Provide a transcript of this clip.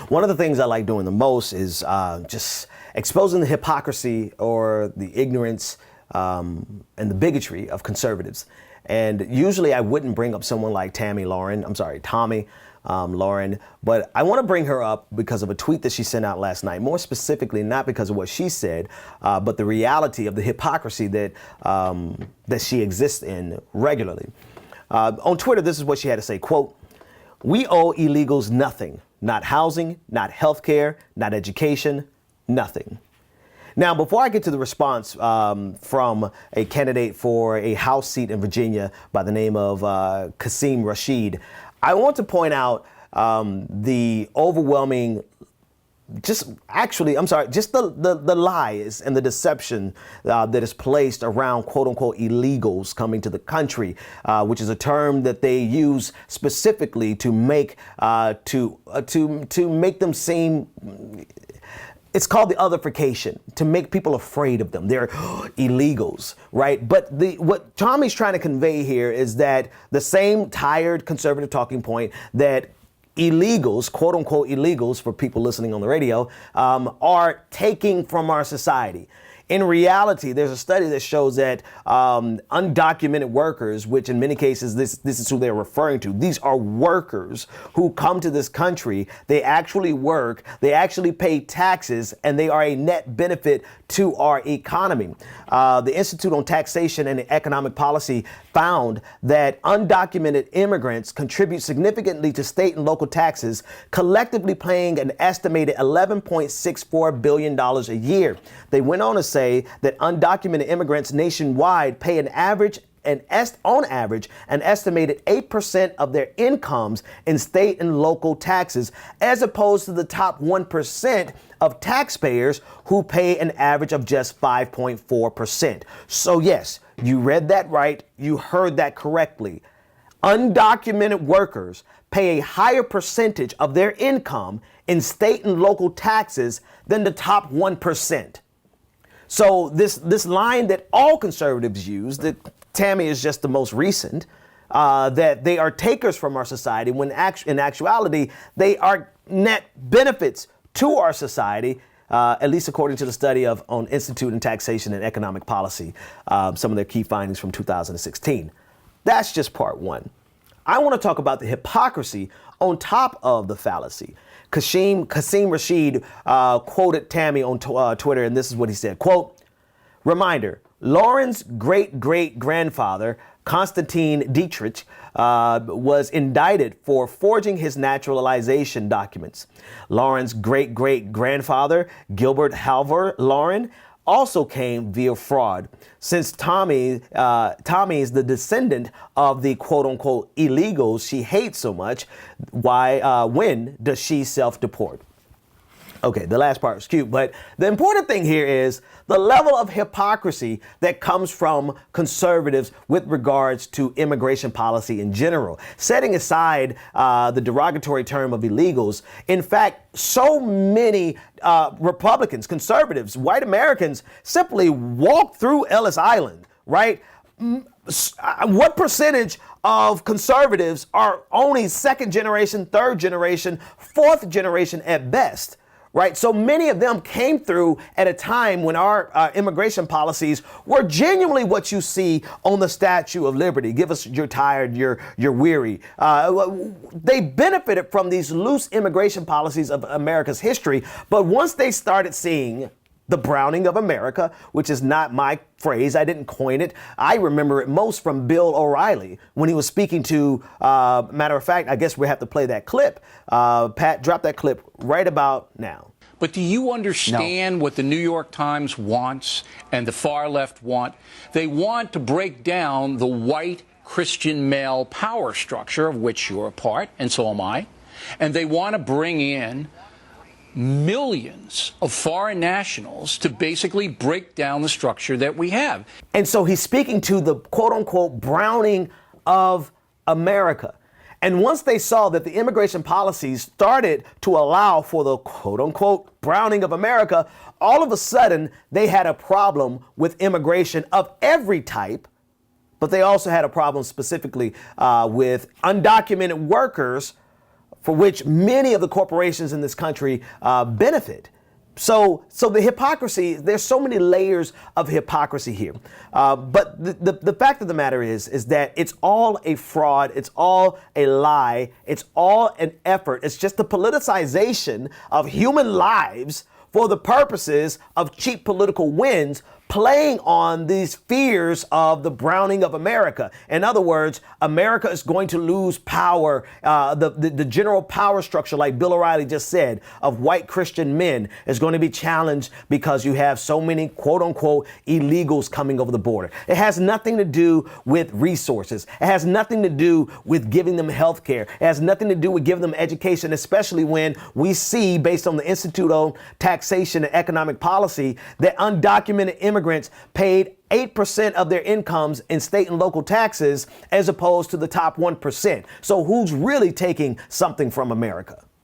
One of the things I like doing the most is just exposing the hypocrisy or the ignorance and the bigotry of conservatives. And usually I wouldn't bring up someone like Tomi Lahren, but I want to bring her up because of a tweet that she sent out last night. More specifically, not because of what she said, but the reality of the hypocrisy that that she exists in regularly. On Twitter, this is what she had to say, quote, "We owe illegals nothing, not housing, not health care, not education, nothing." Now, before I get to the response from a candidate for a House seat in Virginia by the name of Qasim Rashid, I want to point out the overwhelming, just the lies and the deception that is placed around quote unquote illegals coming to the country, which is a term that they use specifically to make to make them seem. It's called the otherification, to make people afraid of them. They're illegals, right? But what Tommy's trying to convey here is that the same tired conservative talking point that illegals, quote unquote illegals for people listening on the radio, are taking from our society. In reality, there's a study that shows that undocumented workers, which in many cases, this is who they're referring to. These are workers who come to this country. They actually work, they actually pay taxes, and they are a net benefit to our economy. The Institute on Taxation and Economic Policy found that undocumented immigrants contribute significantly to state and local taxes, collectively paying an estimated $11.64 billion a year. They went on to say that undocumented immigrants nationwide pay on average an estimated 8% of their incomes in state and local taxes, as opposed to the top 1% of taxpayers who pay an average of just 5.4%. So yes, you read that right. You heard that correctly. Undocumented workers pay a higher percentage of their income in state and local taxes than the top 1%. So this line that all conservatives use, that Tomi is just the most recent, that they are takers from our society, when in actuality, they are net benefits to our society, at least according to the study on Institute on Taxation and Economic Policy, some of their key findings from 2016. That's just part one. I want to talk about the hypocrisy on top of the fallacy. Qasim Rashid quoted Tomi on Twitter, and this is what he said, quote, "Reminder, Lauren's great-great-grandfather, Konstantin Dietrich, was indicted for forging his naturalization documents. Lauren's great-great-grandfather, Gilbert Halvor Lahren, also came via fraud. Since Tomi is the descendant of the quote-unquote illegals she hates so much, when does she self-deport?" Okay, the last part was cute, but the important thing here is the level of hypocrisy that comes from conservatives with regards to immigration policy in general. Setting aside the derogatory term of illegals, in fact, so many Republicans, conservatives, white Americans simply walk through Ellis Island, right? What percentage of conservatives are only second generation, third generation, fourth generation at best? Right. So many of them came through at a time when our immigration policies were genuinely what you see on the Statue of Liberty. Give us you're tired, you're weary. They benefited from these loose immigration policies of America's history. But once they started seeing the browning of America, which is not my phrase, I didn't coin it. I remember it most from Bill O'Reilly when he was speaking to, matter of fact, I guess we have to play that clip. Pat, drop that clip right about now. But do you understand what the New York Times wants and the far left want? They want to break down the white Christian male power structure of which you're a part, and so am I. And they want to bring in millions of foreign nationals to basically break down the structure that we have. And so he's speaking to the quote unquote browning of America. And once they saw that the immigration policies started to allow for the quote unquote browning of America, all of a sudden they had a problem with immigration of every type. But they also had a problem specifically with undocumented workers for which many of the corporations in this country benefit. So the hypocrisy, there's so many layers of hypocrisy here. But the fact of the matter is that it's all a fraud. It's all a lie. It's all an effort. It's just the politicization of human lives for the purposes of cheap political wins, playing on these fears of the browning of America. In other words, America is going to lose power, the general power structure, like Bill O'Reilly just said, of white Christian men is going to be challenged because you have so many quote unquote illegals coming over the border. It has nothing to do with resources. It has nothing to do with giving them health care. It has nothing to do with giving them education, especially when we see, based on the Institute on Taxation and Economic Policy, that undocumented immigrants paid 8% of their incomes in state and local taxes as opposed to the top 1%. So who's really taking something from America?